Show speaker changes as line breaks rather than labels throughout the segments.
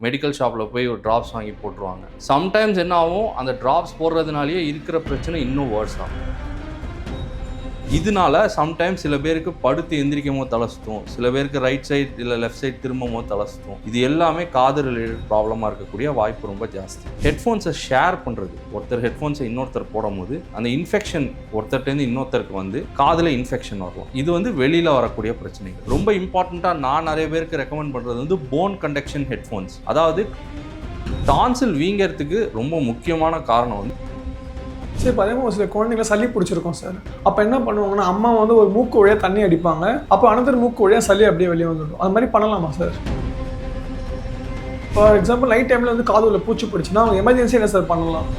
Medical ஷாப்பில் போய் ஒரு ட்ராப்ஸ் வாங்கி போட்டுருவாங்க. சம்டைம்ஸ் என்ன ஆகும், அந்த ட்ராப்ஸ் போடுறதுனாலேயே இருக்கிற பிரச்சனை இன்னும் வேர்ஸ் ஆகும். இதனால சம்டைம்ஸ் சில பேருக்கு படுத்து எந்திரிக்கும் போது தலை சுற்றும், சில பேருக்கு ரைட் சைடு இல்லை லெஃப்ட் சைடு திரும்பும் போது தலை சுற்றும். இது எல்லாமே காது ரிலேட்டட் ப்ராப்ளமாக இருக்கக்கூடிய வாய்ப்பு ரொம்ப ஜாஸ்தி. ஹெட்ஃபோன்ஸை ஷேர் பண்ணுறது, ஒருத்தர் ஹெட்ஃபோன்ஸை இன்னொருத்தர் போடும்போது அந்த இன்ஃபெக்ஷன் ஒருத்தர்கிட்டேருந்து இன்னொருத்தருக்கு வந்து காதில் இன்ஃபெக்ஷன் வரலாம். இது வந்து வெளியில் வரக்கூடிய பிரச்சனைகள். ரொம்ப இம்பார்ட்டண்ட்டாக நான் நிறைய பேருக்கு ரெக்கமெண்ட் பண்ணுறது வந்து போன் கண்டக்ஷன் ஹெட்ஃபோன்ஸ். அதாவது டான்சில் வீங்கிறதுக்கு ரொம்ப முக்கியமான காரணம் வந்து
சரி, பார்த்தீங்கன்னா ஒரு சில குழந்தைங்களை சளி பிடிச்சிருக்கோம் சார். அப்போ என்ன பண்ணுவாங்கன்னா, அம்மா வந்து ஒரு மூக்கு வழியாக தண்ணி அடிப்பாங்க, அப்போ அனதர் மூக்கு வழியாக சளி அப்படியே வெளியே வந்துடும். அது மாதிரி பண்ணலாமா சார்? ஃபார் எக்ஸாம்பிள் நைட் டைமில் வந்து காது உள்ள பூச்சி பிடிச்சுன்னா அவங்க எமர்ஜென்சி என்ன சார் பண்ணலாம்?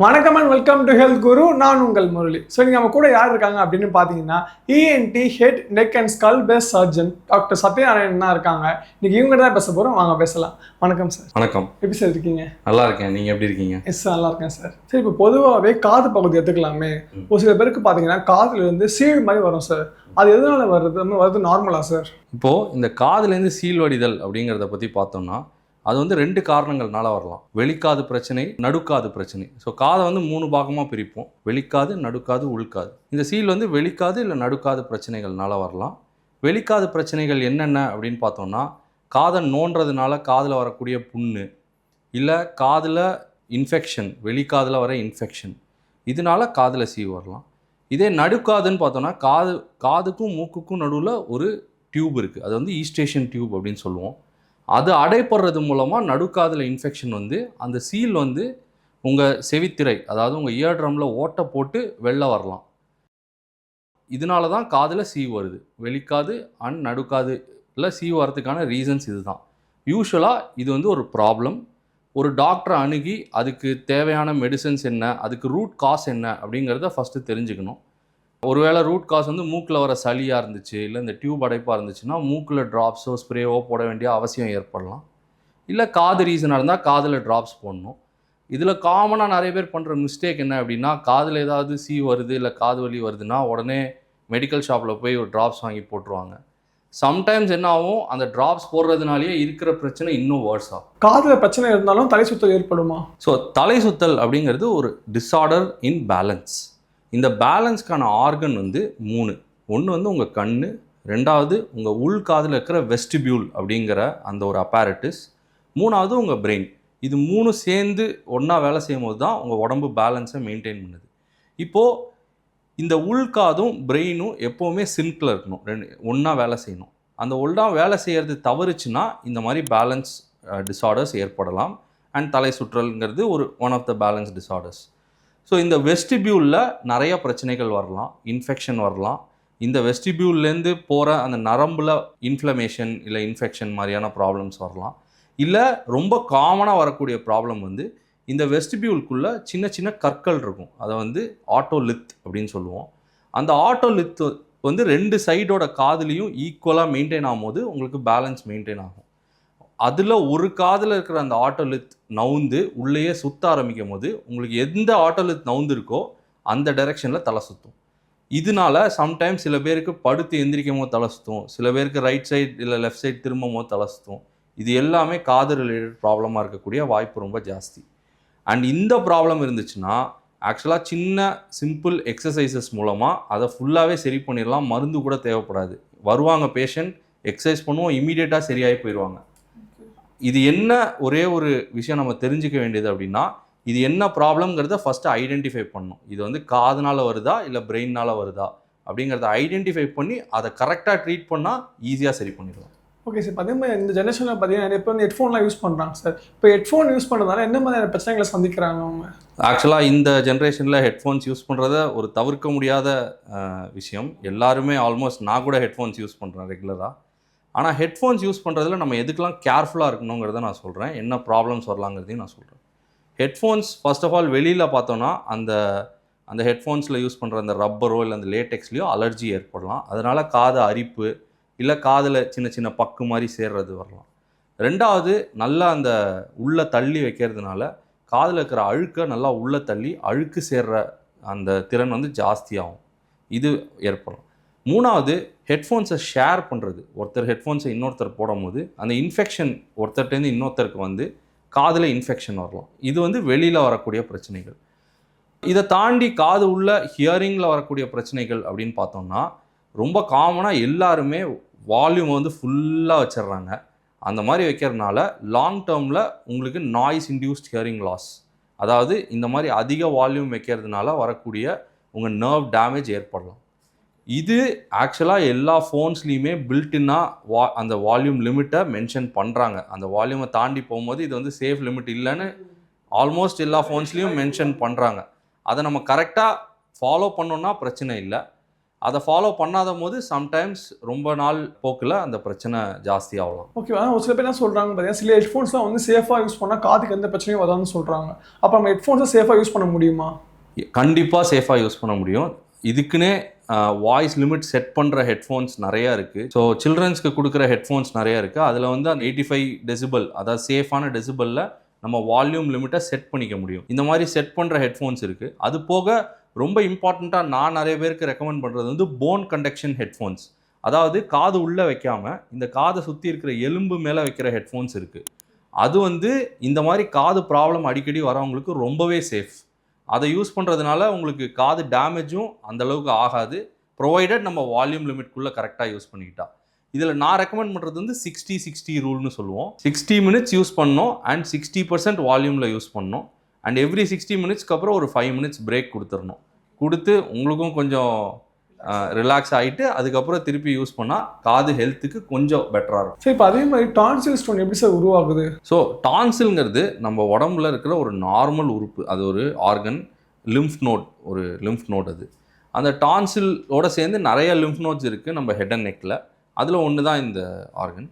வணக்கம் அண்ட் வெல்கம் டு ஹெல்த் குரு. நான் உங்கள் முரளி. ஸோ நீங்கள் நம்ம கூட யார் இருக்காங்க அப்படின்னு பார்த்தீங்கன்னா, ENT head neck and skull based surgeon doctor Sathyanarayanan தான் இருக்காங்க. இன்னைக்கு இவங்க தான் பேச போகிறோம், வாங்க பேசலாம். வணக்கம் சார்.
வணக்கம்.
எப்படி சார் இருக்கீங்க?
நல்லா இருக்கேன், நீங்கள் எப்படி இருக்கீங்க?
எஸ், நல்லா இருக்கேன் சார். சரி, இப்போ பொதுவாகவே காது பகுதி எடுத்துக்கலாமே. ஒரு சில பேருக்கு பார்த்தீங்கன்னா காதுல இருந்து சீழ் மாதிரி வரும் சார். அது எதனால வருது நார்மலா சார்?
இப்போது இந்த காதுலேருந்து சீல் வடிதல் அப்படிங்கிறத பற்றி பார்த்தோம்னா, அது வந்து 2 காரணங்கள்னால வரலாம். வெளிக்காது பிரச்சனை, நடுக்காது பிரச்சனை. ஸோ காதை வந்து 3 பாகமாக பிரிப்போம்: வெளிக்காது, நடுக்காது, உள்காது. இந்த சீல் வந்து வெளிக்காது இல்லை நடுக்காது பிரச்சனைகள்னால வரலாம். வெளிக்காது பிரச்சனைகள் என்னென்ன அப்படின்னு பார்த்தோம்னா, காதை நோண்டுறதுனால காதில் வரக்கூடிய புண்ணு, இல்லை காதில் இன்ஃபெக்ஷன், வெளிக்காதில் வர இன்ஃபெக்ஷன், இதனால காதில் சீவு வரலாம். இதே நடுக்காதுன்னு பார்த்தோம்னா, காதுக்கும் மூக்குக்கும் நடுவில் ஒரு டியூப் இருக்குது, அது வந்து ஈஸ்டேஷன் டியூப் அப்படின்னு சொல்லுவோம். அது அடைப்படுறது மூலமாக நடுக்காதில் இன்ஃபெக்ஷன் வந்து அந்த சீல் வந்து உங்கள் செவித்திரை, அதாவது உங்கள் இயர் ட்ரம்மில் ஓட்டை போட்டு வெளில வரலாம். இதனால தான் காதில் சீவு வருது. வெளிக்காது அண்ட் நடுக்காதுல சீவு வரதுக்கான ரீசன்ஸ் இதுதான். யூஸ்வலாக இது வந்து ஒரு ப்ராப்ளம். ஒரு டாக்டரை அணுகி அதுக்கு தேவையான மெடிசன்ஸ் என்ன, அதுக்கு ரூட் காஸ் என்ன அப்படிங்கிறத ஃபஸ்ட்டு தெரிஞ்சுக்கணும். ஒருவேளை ரூட் காஸ் வந்து மூக்கில் வர சளியாக இருந்துச்சு, இல்லை இந்த டியூப் அடைப்பாக இருந்துச்சுன்னா மூக்கில் ட்ராப்ஸோ ஸ்ப்ரேவோ போட வேண்டிய அவசியம் ஏற்படலாம். இல்லை காது ரீசனாக இருந்தால் காதில் ட்ராப்ஸ் போடணும். இதில் காமனாக நிறைய பேர் பண்ணுற மிஸ்டேக் என்ன அப்படின்னா, காதில் ஏதாவது வருது இல்லை காது வலி வருதுன்னா உடனே மெடிக்கல் ஷாப்பில் போய் ஒரு ட்ராப்ஸ் வாங்கி போட்டுருவாங்க. சம்டைம்ஸ் என்ன ஆகும், அந்த ட்ராப்ஸ் போடுறதுனாலேயே இருக்கிற பிரச்சனை இன்னும் வேர்ஸ் ஆகும்.
காதில் பிரச்சனை இருந்தாலும் தலை சுத்தல் ஏற்படுமா? ஸோ
தலை சுத்தல் அப்படிங்கிறது ஒரு டிஸார்டர் இன் பேலன்ஸ். இந்த பேலன்ஸ்க்கான ஆர்கன் வந்து 3. ஒன்று வந்து உங்கள் கண், 2வது உங்கள் உள்காதில் இருக்கிற வெஸ்டிபியூல் அப்படிங்கிற அந்த ஒரு அப்பாரட்டிஸ், 3வது உங்கள் பிரெயின். இது 3 சேர்ந்து ஒன்றா வேலை செய்யும் போது தான் உங்கள் உடம்பு பேலன்ஸை மெயின்டைன் பண்ணுது. இப்போது இந்த உள்காதும் பிரெயினும் எப்போவுமே சிங்க்கில் இருக்கணும், ஒன்றா வேலை செய்யணும். அந்த ஒன்றா வேலை செய்கிறது தவறுச்சுன்னா இந்த மாதிரி பேலன்ஸ் டிஸார்டர்ஸ் ஏற்படலாம். அண்ட் தலை சுற்றல்ங்கிறது one of the balance disorders. So இந்த வெஸ்டிபியூலில் நிறைய பிரச்சனைகள் வரலாம், இன்ஃபெக்ஷன் வரலாம். இந்த வெஸ்டிபியூல்லேருந்து போகிற அந்த நரம்பில் இன்ஃப்ளமேஷன் இல்லை இன்ஃபெக்ஷன் மாதிரியான ப்ராப்ளம்ஸ் வரலாம். இல்லை ரொம்ப காமனாக வரக்கூடிய ப்ராப்ளம் வந்து இந்த வெஸ்டிபியூலுக்குள்ளே சின்ன சின்ன கற்கள் இருக்கும், அதை வந்து ஆட்டோலித் அப்படின்னு சொல்லுவோம். அந்த ஆட்டோலித் வந்து 2 சைடோட காதுலேயும் ஈக்குவலாக மெயின்டைன் ஆகும்போது உங்களுக்கு பேலன்ஸ் மெயின்டைன் ஆகும். அதில் ஒரு காதில் இருக்கிற அந்த ஆட்டோலித் நவுந்து உள்ளேயே சுற்ற ஆரம்பிக்கும் போது உங்களுக்கு எந்த ஆட்டோலித் நவுந்து இருக்கோ அந்த டைரெக்ஷனில் தலை சுற்றும். இதனால சம்டைம்ஸ் சில பேருக்கு படுத்து எந்திரிக்கும் போது தலை சுற்றும், சில பேருக்கு ரைட் சைடு இல்லை லெஃப்ட் சைடு திரும்பும் போது தலை சுற்றும். இது எல்லாமே காது ரிலேட்டட் ப்ராப்ளமாக இருக்கக்கூடிய வாய்ப்பு ரொம்ப ஜாஸ்தி. அண்ட் இந்த ப்ராப்ளம் இருந்துச்சுன்னா ஆக்சுவலாக சின்ன சிம்பிள் எக்ஸசைசஸ் மூலமாக அதை ஃபுல்லாகவே சரி பண்ணிடலாம். மருந்து கூட தேவைப்படாது. வருவாங்க பேஷண்ட், எக்ஸசைஸ் பண்ணுவோம், இமீடியட்டாக சரியாகி போயிடுவாங்க. இது என்ன ஒரே ஒரு விஷயம் நம்ம தெரிஞ்சுக்க வேண்டியது அப்படின்னா, இது என்ன ப்ராப்ளம்ங்கிறத ஃபஸ்ட்டு ஐடென்டிஃபை பண்ணணும். இது வந்து காதுனால் வருதா இல்லை பிரெயினால் வருதா அப்படிங்கிறத ஐடென்டிஃபை பண்ணி அதை கரெக்டாக ட்ரீட் பண்ணால் ஈஸியாக சரி பண்ணிடலாம்.
Okay sir. பார்த்தீங்கன்னா இந்த ஜென்ரேஷனில் பார்த்தீங்கன்னா நிறைய பேர் வந்து ஹெட்ஃபோன்லாம் யூஸ் பண்ணுறாங்க சார். இப்போ ஹெட்ஃபோன் யூஸ் பண்ணுறதுனால என்ன மாதிரியான பிரச்சனைகளை சந்திக்கிறாங்க அவங்க?
ஆக்சுவலாக இந்த ஜென்ரேஷனில் ஹெட்ஃபோன்ஸ் யூஸ் பண்ணுறத ஒரு தவிர்க்க முடியாத விஷயம். எல்லாருமே ஆல்மோஸ்ட், நான் கூட ஹெட்ஃபோன்ஸ் யூஸ் பண்ணுறேன் ரெகுலராக. ஆனால் ஹெட்ஃபோன்ஸ் யூஸ் பண்ணுறதுல நம்ம எதுக்கெலாம் கேர்ஃபுல்லாக இருக்கணுங்கிறத நான் சொல்கிறேன், என்ன ப்ராப்ளம்ஸ் வரலாங்கிறதையும் நான் சொல்கிறேன். ஹெட்ஃபோன்ஸ் ஃபர்ஸ்ட் ஆஃப் ஆல் வெளியில் பார்த்தோன்னா அந்த ஹெட்ஃபோன்ஸில் யூஸ் பண்ணுற அந்த ரப்பரோ இல்லை அந்த லேட்டெக்ஸ்லேயோ அலர்ஜி ஏற்படலாம். அதனால் காது அரிப்பு இல்லை காதில் சின்ன சின்ன பக்கு மாதிரி சேர்றது வரலாம். 2வது நல்லா அந்த உள்ளே தள்ளி வைக்கிறதுனால காதில் இருக்கிற அழுக்கை நல்லா உள்ளே தள்ளி அழுக்கு சேர்ற அந்த திறன் வந்து ஜாஸ்தியாகும், இது ஏற்படும். மூணாவது ஹெட்ஃபோன்ஸை ஷேர் பண்ணுறது. ஒருத்தர் ஹெட்ஃபோன்ஸை இன்னொருத்தர் போடும்போது அந்த இன்ஃபெக்ஷன் ஒருத்தர்கிட்டேருந்து இன்னொருத்தருக்கு வந்து காதில் இன்ஃபெக்ஷன் வரலாம். இது வந்து வெளியில் வரக்கூடிய பிரச்சனைகள். இதை தாண்டி காது உள்ள ஹியரிங்கில் வரக்கூடிய பிரச்சனைகள் அப்படின்னு பார்த்தோம்னா ரொம்ப காமனாக எல்லாருமே வால்யூம் வந்து ஃபுல்லாக வச்சிடுறாங்க. அந்த மாதிரி வைக்கிறதுனால லாங் டேர்மில் உங்களுக்கு நாய்ஸ் இன்டியூஸ்ட் ஹியரிங் லாஸ், அதாவது இந்த மாதிரி அதிக வால்யூம் வைக்கிறதுனால வரக்கூடிய உங்கள் நர்வ் டேமேஜ் ஏற்படலாம். இது ஆக்சுவலாக எல்லா ஃபோன்ஸ்லேயுமே பில்டின்னாக அந்த வால்யூம் லிமிட்டை மென்ஷன் பண்ணுறாங்க. அந்த வால்யூமை தாண்டி போகும்போது இது வந்து சேஃப் லிமிட் இல்லைன்னு ஆல்மோஸ்ட் எல்லா ஃபோன்ஸ்லேயும் மென்ஷன் பண்ணுறாங்க. அதை நம்ம கரெக்டாக ஃபாலோ பண்ணோன்னா பிரச்சனை இல்லை. அதை ஃபாலோ பண்ணாத போது சம்டைம்ஸ் ரொம்ப நாள் போக்கில் அந்த பிரச்சனை ஜாஸ்தி ஆகலாம்.
ஓகே, ஆனால் ஒரு சில பேர் என்ன சொல்கிறாங்க பார்த்தீங்கன்னா, சில ஹெட்ஃபோன்ஸ்லாம் வந்து சேஃபாக யூஸ் பண்ணால் காதுக்கு எந்த பிரச்சனையும் வராதுன்னு சொல்கிறாங்க. அப்போ நம்ம ஹெட்ஃபோன்ஸை சேஃபாக யூஸ் பண்ண முடியுமா?
கண்டிப்பாக சேஃபாக யூஸ் பண்ண முடியும். இதுக்குன்னே வாய்ஸ் லிமிட் செட் பண்ணுற ஹெட்ஃபோன்ஸ் நிறையா இருக்குது. ஸோ சில்ட்ரன்ஸ்க்கு கொடுக்குற ஹெட்ஃபோன்ஸ் நிறையா இருக்குது. அதில் வந்து அந்த 85 டெசிபல், அதாவது சேஃபான டெசிபலில் நம்ம வால்யூம் லிமிட்டை செட் பண்ணிக்க முடியும். இந்த மாதிரி செட் பண்ணுற ஹெட்ஃபோன்ஸ் இருக்குது. அது போக ரொம்ப இம்பார்ட்டண்ட்டாக நான் நிறைய பேருக்கு ரெக்கமெண்ட் பண்ணுறது வந்து போன் கண்டக்ஷன் ஹெட்ஃபோன்ஸ். அதாவது காது உள்ளே வைக்காமல் இந்த காதை சுற்றி இருக்கிற எலும்பு மேலே வைக்கிற ஹெட்ஃபோன்ஸ் இருக்குது. அது வந்து இந்த மாதிரி காது ப்ராப்ளம் அடிக்கடி வரவங்களுக்கு ரொம்பவே சேஃப். அதை யூஸ் பண்ணுறதுனால உங்களுக்கு காது டேமேஜும் அந்தளவுக்கு ஆகாது, ப்ரொவைடட் நம்ம வால்யூம் லிமிட்குள்ளே கரெக்டாக யூஸ் பண்ணிக்கிட்டா. இதில் நான் ரெக்கமெண்ட் பண்ணுறது வந்து 60-60 ரூல்னு சொல்லுவோம். 60 மினிட்ஸ் யூஸ் பண்ணோம் அண்ட் 60% வால்யூமில் யூஸ் பண்ணோம். அண்ட் எவ்ரி 60 மினிட்ஸ்க்கு அப்புறம் ஒரு 5 மினிட்ஸ் பிரேக் கொடுத்துடணும். கொடுத்து உங்களுக்கும் கொஞ்சம் ரிலாக்ஸ் ஆகிட்டு அதுக்கப்புறம் திருப்பி யூஸ் பண்ணால் காது ஹெல்த்துக்கு கொஞ்சம் பெட்டராக இருக்கும்.
சரி, இப்போ அதே மாதிரி டான்சில் ஸ்டோன் எப்படி சார் உருவாகுது?
ஸோ டான்சில்ங்கிறது நம்ம உடம்புல இருக்கிற ஒரு நார்மல் உறுப்பு, அது ஒரு ஆர்கன், லிம்ஃப் நோட், ஒரு லிம்ஃப் நோட். அது அந்த டான்சிலோட சேர்ந்து நிறைய லிம்ஃப் நோட்ஸ் இருக்குது நம்ம ஹெட் அண்ட் நெக்கில். அதில் ஒன்று தான் இந்த ஆர்கன்.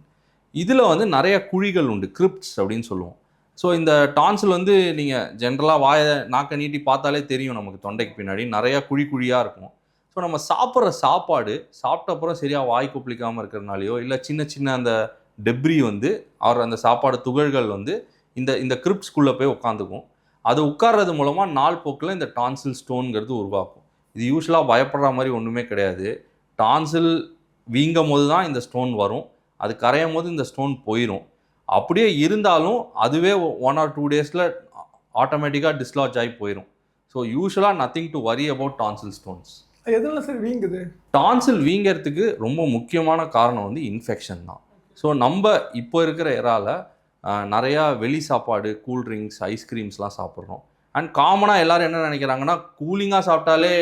இதில் வந்து நிறைய குழிகள் உண்டு, கிரிப்ட்ஸ் அப்படின்னு சொல்லுவோம். ஸோ இந்த டான்சில் வந்து நீங்கள் ஜென்ரலாக நாக்கை நீட்டி பார்த்தாலே தெரியும், நமக்கு தொண்டைக்கு பின்னாடி நிறையா குழியாக இருக்கும். ஸோ நம்ம சாப்பிட்ற சாப்பாடு சாப்பிட்ட அப்புறம் சரியாக வாய் கொப்பளிக்காமல் இருக்கிறதுனாலையோ இல்லை சின்ன சின்ன அந்த டெப்ரி வந்து அந்த சாப்பாடு துகள்கள் வந்து இந்த கிரிப்ட்ஸ்குள்ளே போய் உட்காந்துக்கும். அது உட்கார்றது மூலமாக நாள் போக்கில் இந்த டான்சில் ஸ்டோனுங்கிறது உருவாக்கும். இது யூஸ்வலாக பயப்படுற மாதிரி ஒன்றுமே கிடையாது. டான்சில் வீங்கும் போது தான் இந்த ஸ்டோன் வரும், அது கரையும் போது இந்த ஸ்டோன் போயிடும். அப்படியே இருந்தாலும் அதுவே 1 or 2 டேஸில் ஆட்டோமேட்டிக்காக டிஸ்லாட்ஜ் ஆகி போயிடும். ஸோ யூஸ்வலாக nothing to worry about tonsil stones.
எதனால சார் வீங்குது?
டான்சில் வீங்கிறதுக்கு ரொம்ப முக்கியமான காரணம் வந்து இன்ஃபெக்ஷன் தான். ஸோ நம்ம இப்போ இருக்கிற எரால நிறையா வெளி சாப்பாடு, கூல்ட்ரிங்க்ஸ், ஐஸ்கிரீம்ஸ்லாம் சாப்பிட்றோம். அண்ட் காமனாக எல்லோரும் என்ன நினைக்கிறாங்கன்னா, கூலிங்காக சாப்பிட்டாலே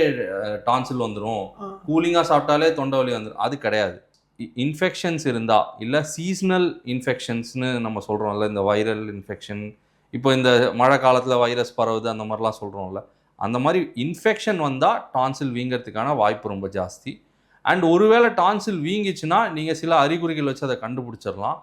டான்சில் வந்துடும், கூலிங்காக சாப்பிட்டாலே தொண்டை வலி வந்துடும். அது கிடையாது. இன்ஃபெக்ஷன்ஸ் இருந்தால், இல்லை சீஸ்னல் இன்ஃபெக்ஷன்ஸ்னு நம்ம சொல்கிறோம்ல, இந்த வைரல் இன்ஃபெக்ஷன், இப்போ இந்த மழை காலத்தில் வைரஸ் பரவுது அந்த மாதிரிலாம் சொல்கிறோம்ல, அந்த மாதிரி இன்ஃபெக்ஷன் வந்தால் டான்சில் வீங்கிறதுக்கான வாய்ப்பு ரொம்ப ஜாஸ்தி. அண்ட் ஒருவேளை டான்சில் வீங்கிச்சுன்னா நீங்கள் சில அறிகுறிகள் வச்சு அதை கண்டுபிடிச்சிடலாம்.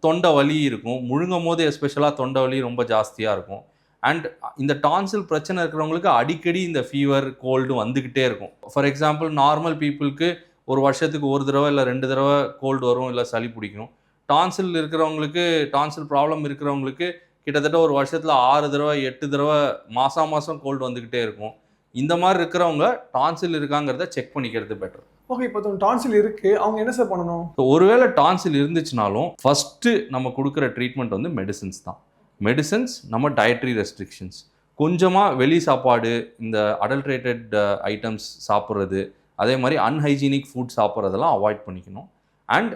தொண்டை வலி இருக்கும், முழுங்கும் போது எஸ்பெஷலாக தொண்டை வலி ரொம்ப ஜாஸ்தியாக இருக்கும். அண்ட் இந்த டான்சில் பிரச்சனை இருக்கிறவங்களுக்கு அடிக்கடி இந்த ஃபீவர், கோல்டு வந்துக்கிட்டே இருக்கும். ஃபார் எக்ஸாம்பிள், நார்மல் பீப்புளுக்கு ஒரு வருஷத்துக்கு ஒரு தடவை இல்லை 2 தடவை கோல்டு வரும், இல்லை சளி பிடிக்கும். டான்சில் இருக்கிறவங்களுக்கு, டான்சில் ப்ராப்ளம் இருக்கிறவங்களுக்கு கிட்டத்தட்ட ஒரு வருஷத்தில் 6 தடவை 8 தடவை மாதம் கோல்டு வந்துக்கிட்டே இருக்கும். இந்த மாதிரி இருக்கிறவங்க டான்சில் இருக்காங்கிறத செக் பண்ணிக்கிறது பெட்டர்.
ஓகே, இப்போ டான்சில் இருக்குது, அவங்க என்ன சார் பண்ணணும்?
ஒருவேளை டான்சில் இருந்துச்சுனாலும் ஃபஸ்ட்டு நம்ம கொடுக்குற ட்ரீட்மெண்ட் வந்து மெடிசின்ஸ் தான். மெடிசன்ஸ், நம்ம டயட்ரி ரெஸ்ட்ரிக்ஷன்ஸ், கொஞ்சமாக வெளி சாப்பாடு, இந்த அடல்ட்ரேட்டட் ஐட்டம்ஸ் சாப்பிட்றது, அதே மாதிரி அன்ஹைஜீனிக் ஃபுட் சாப்பிட்றதெல்லாம் அவாய்ட் பண்ணிக்கணும். அண்ட்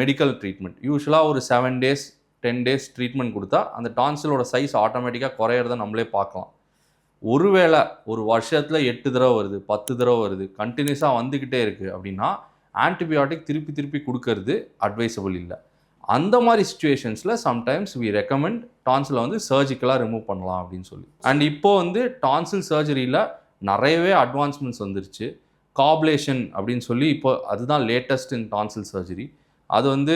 மெடிக்கல் ட்ரீட்மெண்ட் யூஸ்வலாக ஒரு 7 days 10 days ட்ரீட்மெண்ட் கொடுத்தா அந்த டான்சிலோட சைஸ் ஆட்டோமேட்டிக்காக குறையிறத நம்மளே பார்க்கலாம். ஒருவேளை ஒரு வருஷத்தில் 8 தடவை வருது, 10 தடவை வருது, கண்டினியூஸாக வந்துக்கிட்டே இருக்குது அப்படின்னா ஆன்டிபயோட்டிக் திருப்பி கொடுக்கறது அட்வைசபிள் இல்லை. அந்த மாதிரி சுச்சுவேஷன்ஸில் சம்டைம்ஸ் வி ரெக்கமெண்ட் டான்சிலை வந்து சர்ஜிக்கலாக ரிமூவ் பண்ணலாம் அப்படின்னு சொல்லி. அண்ட் இப்போது வந்து டான்சில் சர்ஜரியில் நிறையவே அட்வான்ஸ்மெண்ட்ஸ் வந்துருச்சு. காப்லேஷன் அப்படின்னு சொல்லி இப்போ அதுதான் லேட்டஸ்ட் இன் டான்சில் சர்ஜரி. அது வந்து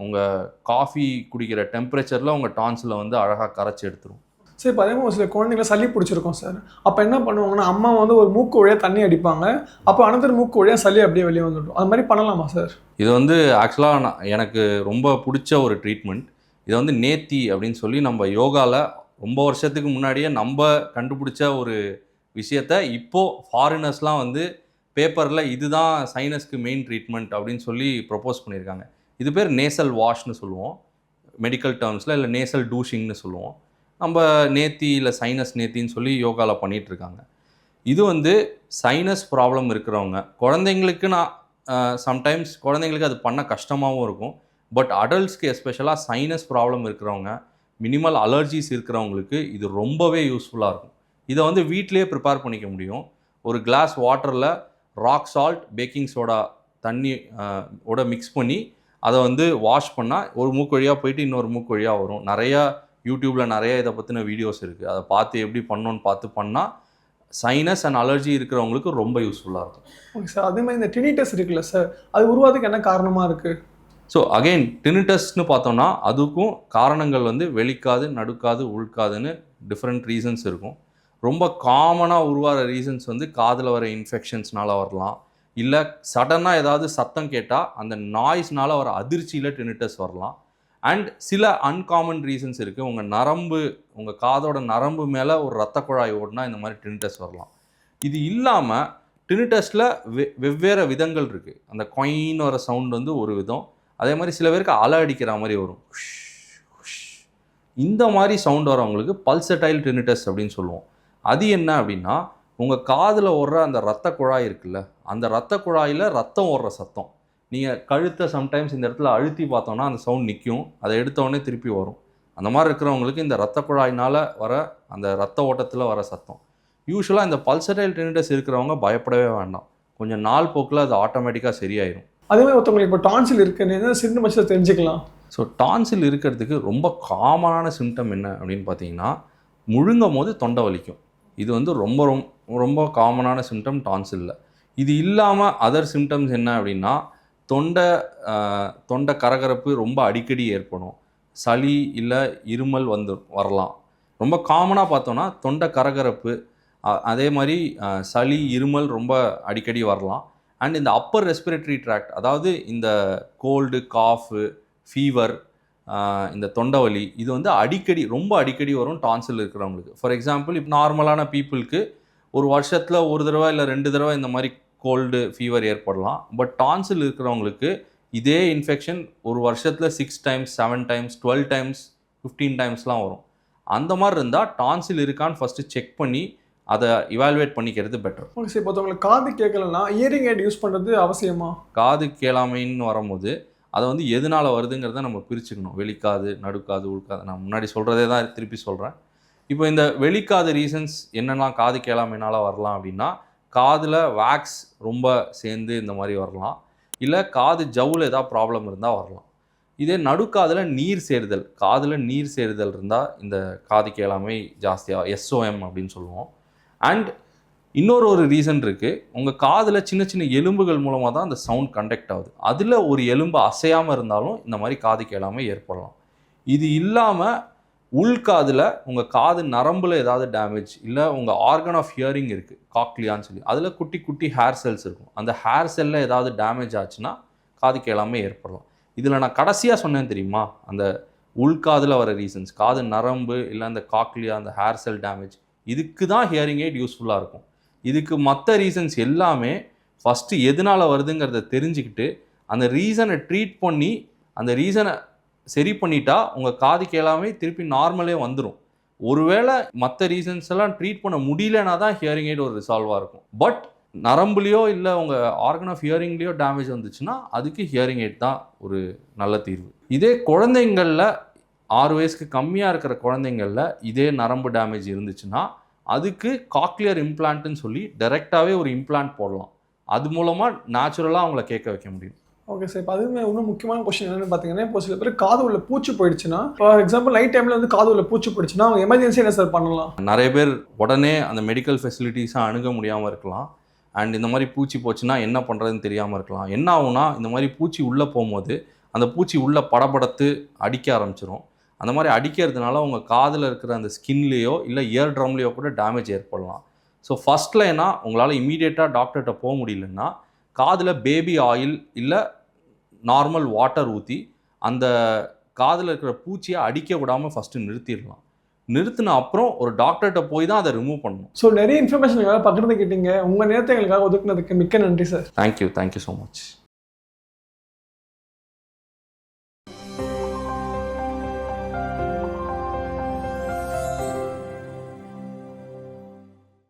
உங்கள் காஃபி குடிக்கிற டெம்பரேச்சரில் உங்கள் டான்சிலை வந்து அழகாக கரைச்சி எடுத்துரும்.
சரி, இப்போ அதே மாதிரி சில குழந்தைங்கள சளி பிடிச்சிருக்கோம் சார். அப்போ என்ன பண்ணுவாங்கன்னா, அம்மா வந்து ஒரு மூக்கு வழியாக தண்ணி அடிப்பாங்க, அப்போ அனதர் மூக்கு வழியாக சளி அப்படியே வெளியே வந்துடும். அது மாதிரி பண்ணலாமா சார்? இது
வந்து ஆக்சுவலாக எனக்கு ரொம்ப பிடிச்ச ஒரு ட்ரீட்மெண்ட். இதை வந்து நேத்தி அப்படின்னு சொல்லி நம்ம யோகாவில் ரொம்ப வருஷத்துக்கு முன்னாடியே நம்ம கண்டுபிடிச்ச ஒரு விஷயத்த இப்போது ஃபாரினர்ஸ்லாம் வந்து பேப்பரில் இதுதான் சைனஸ்க்கு மெயின் ட்ரீட்மெண்ட் அப்படின்னு சொல்லி ப்ரொப்போஸ் பண்ணியிருக்காங்க. இது பேர் நேசல் வாஷ்னு சொல்லுவோம் மெடிக்கல் டேர்ம்ஸில், இல்லை நேசல் டூஷிங்னு சொல்லுவோம். நம்ம நேத்தி இல்லை சைனஸ் நேத்தின்னு சொல்லி யோகாவில் பண்ணிகிட்ருக்காங்க. இது வந்து சைனஸ் ப்ராப்ளம் இருக்கிறவங்க குழந்தைங்களுக்கு நான் சம்டைம்ஸ் குழந்தைங்களுக்கு அது பண்ண கஷ்டமாகவும் இருக்கும். பட் அடல்ட்ஸ்க்கு எஸ்பெஷலாக சைனஸ் ப்ராப்ளம் இருக்கிறவங்க, மினிமல் அலர்ஜிஸ் இருக்கிறவங்களுக்கு இது ரொம்பவே யூஸ்ஃபுல்லாக இருக்கும். இதை வந்து வீட்டிலேயே ப்ரிப்பேர் பண்ணிக்க முடியும். ஒரு கிளாஸ் வாட்டரில் ராக் சால்ட், பேக்கிங் சோடா தண்ணி ஓட மிக்ஸ் பண்ணி அதை வந்து வாஷ் பண்ணால் ஒரு மூக்கு வழியாக போயிட்டு இன்னொரு மூக்கு வழியாக வரும். நிறையா யூடியூப்பில் நிறைய இதை பற்றின வீடியோஸ் இருக்குது. அதை பார்த்து எப்படி பண்ணோன்னு பார்த்து பண்ணால் சைனஸ் அண்ட் அலர்ஜி இருக்கிறவங்களுக்கு ரொம்ப யூஸ்ஃபுல்லாக இருக்கும்.
ஓகே சார், அதே மாதிரி இந்த டினிட்டஸ் இருக்குல்ல சார், அது உருவாதுக்கு என்ன காரணமாக இருக்குது?
ஸோ அகெயின் டினிட்டஸ்னு பார்த்தோம்னா அதுக்கும் காரணங்கள் வந்து வெளிக்காது, நடுக்காது, உள்காதுன்னு டிஃப்ரெண்ட் ரீசன்ஸ் இருக்கும். ரொம்ப காமனாக உருவாகிற ரீசன்ஸ் வந்து காதில் வர இன்ஃபெக்ஷன்ஸ்னால வரலாம், இல்லை சடனாக ஏதாவது சத்தம் கேட்டால் அந்த நாய்ஸ்னால் வர அதிர்ச்சியில் டினிட்டஸ் வரலாம். அண்ட் சில அன்காமன் ரீசன்ஸ் இருக்குது. உங்கள் காதோட நரம்பு மேலே ஒரு ரத்த குழாய் ஓடினா இந்த மாதிரி டினிட்டஸ் வரலாம். இது இல்லாமல் டினிட்டஸில் வெவ்வேறு விதங்கள் இருக்குது. அந்த கொயின்னு வர சவுண்ட் வந்து ஒரு விதம். அதே மாதிரி சில பேருக்கு அலை அடிக்கிற மாதிரி வரும். இந்த மாதிரி சவுண்ட் வரவங்களுக்கு பல்சடைல் டினிட்டஸ் அப்படின்னு சொல்லுவோம். அது என்ன அப்படின்னா, உங்கள் காதில் ஓடுற அந்த ரத்த குழாய் இருக்குல்ல, அந்த ரத்த குழாயில் ரத்தம் ஓடுற சத்தம். நீங்கள் கழுத்தை சம்டைம்ஸ் இந்த இடத்துல அழுத்தி பார்த்தோன்னா அந்த சவுண்ட் நிற்கும், அதை எடுத்தோடனே திருப்பி வரும். அந்த மாதிரி இருக்கிறவங்களுக்கு இந்த ரத்த குழாயினால் வர அந்த ரத்த ஓட்டத்தில் வர சத்தம். யூஸ்வலாக இந்த பல்சடைல் டினிட்டஸ் இருக்கிறவங்க பயப்படவே வேண்டாம். கொஞ்சம் நாள் போக்கில் அது ஆட்டோமேட்டிக்காக சரியாயிடும்.
அதே மாதிரி ஒருத்தவங்களுக்கு இப்போ டான்சில் இருக்குன்னு என்ன சிம்டம்ஸ் தெரிஞ்சுக்கலாம்?
ஸோ டான்சில் இருக்கிறதுக்கு ரொம்ப காமனான சிம்டம் என்ன அப்படின்னு பார்த்தீங்கன்னா, முழுங்கும் போது தொண்டை வலிக்கும். இது வந்து ரொம்ப ரொம்ப காமனான சிம்டம் டான்சிலில். இது இல்லாமல் அதர் சிம்டம்ஸ் என்ன அப்படின்னா, தொண்டை கரகரப்பு ரொம்ப அடிக்கடி ஏற்படும், சளி இல்லை இருமல் வரலாம். ரொம்ப காமனாக பார்த்தோன்னா தொண்டை கரகரப்பு, அதே மாதிரி சளி இருமல் ரொம்ப அடிக்கடி வரலாம். அண்ட் இந்த அப்பர் ரெஸ்பிரேட்டரி ட்ராக்ட், அதாவது இந்த கோல்டு, காஃபு, ஃபீவர், இந்த தொண்டை வலி, இது வந்து ரொம்ப அடிக்கடி வரும் டான்சில் இருக்கிறவங்களுக்கு. ஃபார் எக்ஸாம்பிள், இப்போ நார்மலான பீப்புளுக்கு ஒரு வருஷத்தில் ஒரு தடவை இல்லை 2 தடவை இந்த மாதிரி கோல்டு, ஃபீவர் ஏற்படலாம். பட் டான்சில் இருக்கிறவங்களுக்கு இதே இன்ஃபெக்ஷன் ஒரு வருஷத்தில் 6 டைம்ஸ், 7 டைம்ஸ், 12 டைம்ஸ், 15 டைம்ஸ்லாம் வரும். அந்த மாதிரி இருந்தால் டான்சில் இருக்கான்னு ஃபஸ்ட்டு செக் பண்ணி அதை இவால்வேட் பண்ணிக்கிறது பெட்டர்.
ஓகே சார், இப்போ உங்களுக்கு காது கேட்கலன்னா இயரிங் எய்ட் யூஸ் பண்ணுறது அவசியமா?
காது கேளாமைன்னு வரும்போது அதை வந்து எதனால் வருதுங்கிறத நம்ம பிரிச்சுக்கணும். வெளிக்காது, நடுக்காது, உள்காது. நான் முன்னாடி சொல்கிறதே தான் திருப்பி சொல்கிறேன். இப்போ இந்த வெளிக்காது ரீசன்ஸ் என்னெல்லாம் காது கேளாமையினால் வரலாம் அப்படின்னா, காதில் வேக்ஸ் ரொம்ப சேர்ந்து இந்த மாதிரி வரலாம், இல்லை காது ஜவுவில் ஏதாவது ப்ராப்ளம் இருந்தால் வரலாம். இதே நடுக்காதில் நீர் சேருதல், காதில் நீர் சேருதல் இருந்தால் இந்த காது கேளாமை ஜாஸ்தியாக எஸ்ஓஎம் அப்படின்னு சொல்லுவோம். அண்ட் இன்னொரு ரீசன் இருக்குது. உங்கள் காதில் சின்ன சின்ன எலும்புகள் மூலமாக தான் அந்த சவுண்ட் கண்டக்ட் ஆகுது. அதில் ஒரு எலும்பு அசையாமல் இருந்தாலும் இந்த மாதிரி காது கேளாமை ஏற்படலாம். இது இல்லாமல் உள்காதில் உங்கள் காது நரம்பில் ஏதாவது டேமேஜ், இல்லை உங்கள் ஆர்கன் ஆஃப் ஹியரிங் இருக்குது காக்லியான்னு சொல்லி, அதில் குட்டி குட்டி ஹேர் செல்ஸ் இருக்கும். அந்த ஹேர் செல்லில் ஏதாவது டேமேஜ் ஆச்சுன்னா காது கேளாமை ஏற்படலாம். இதில் நான் கடைசியாக சொன்னேன் தெரியுமா, அந்த உள்காதில் வர ரீசன்ஸ், காது நரம்பு, இல்லை அந்த காக்லியா, அந்த ஹேர் செல் டேமேஜ், இதுக்கு தான் ஹியரிங் எய்ட் யூஸ்ஃபுல்லாக இருக்கும். இதுக்கு மற்ற ரீசன்ஸ் எல்லாமே ஃபஸ்ட்டு எதனால் வருதுங்கிறத தெரிஞ்சுக்கிட்டு அந்த ரீசனை ட்ரீட் பண்ணி அந்த ரீசனை சரி பண்ணிட்டா உங்கள் காது கேளாமை திருப்பி நார்மலே வந்துடும். ஒருவேளை மற்ற ரீசன்ஸ் எல்லாம் ட்ரீட் பண்ண முடியலனா தான் ஹியரிங் எய்ட் ஒரு ரிசால்வாக இருக்கும். பட் நரம்புலையோ இல்லை உங்கள் ஆர்கன் ஆஃப் ஹியரிங்லேயோ டேமேஜ் வந்துச்சுன்னா அதுக்கு ஹியரிங் எய்ட் தான் ஒரு நல்ல தீர்வு. இதே குழந்தைங்களில் 6 வயசுக்கு கம்மியாக இருக்கிற குழந்தைங்களில் இதே நரம்பு டேமேஜ் இருந்துச்சுன்னா அதுக்கு காக்லியர் இம்ப்ளான்ட்னு சொல்லி டைரெக்டாகவே ஒரு இம்ப்ளான்ட் போடலாம். அது மூலமாக நேச்சுரலாக அவங்கள கேட்க வைக்க முடியும்.
ஓகே சார், இப்போ அதுவுமே இன்னும் முக்கியமான கொஸ்டின் என்னென்னு பார்த்தீங்கன்னா, இப்போ சில பேர் காது உள்ள பூச்சி போயிடுச்சுன்னா, ஃபார் எக்ஸாம்பிள் நைட் டைமில் வந்து காது உள்ள பூச்சி போயிடுச்சுன்னா அவங்க எமர்ஜென்சி என்ன சார் பண்ணலாம்?
நிறைய பேர் உடனே அந்த மெடிக்கல் ஃபெசிலிட்டிஸாக அணுக முடியாமல் இருக்கலாம். அண்ட் இந்த மாதிரி பூச்சி போச்சுன்னா என்ன பண்ணுறதுன்னு தெரியாமல் இருக்கலாம். என்ன ஆகுனா, இந்த மாதிரி பூச்சி உள்ளே போகும்போது அந்த பூச்சி உள்ளே படபடத்து அடிக்க ஆரம்பிச்சிடும். அந்த மாதிரி அடிக்கிறதுனால உங்கள் காதில் இருக்கிற அந்த ஸ்கின்லேயோ இல்லை இயர் ட்ரம்லேயோ கூட டேமேஜ் ஏற்படலாம். ஸோ ஃபஸ்ட் லைனாக உங்களால் இமீடியட்டாக டாக்டர்கிட்ட போக முடியலன்னா காதில் பேபி ஆயில் இல்லை நார்மல் வாட்டர் ஊற்றி அந்த காதில் இருக்கிற பூச்சியை அடிக்க விடாமல் ஃபஸ்ட்டு நிறுத்திடலாம். நிறுத்தின அப்புறம் ஒரு டாக்டர்கிட்ட போய் தான் அதை ரிமூவ் பண்ணணும்.
ஸோ நிறைய இன்ஃபர்மேஷன் பகிர்ந்துக்கிட்டீங்க. உங்கள் நேரத்தை எங்களுக்காக ஒதுக்குனதுக்கு மிக்க நன்றி சார்.
Thank you so much.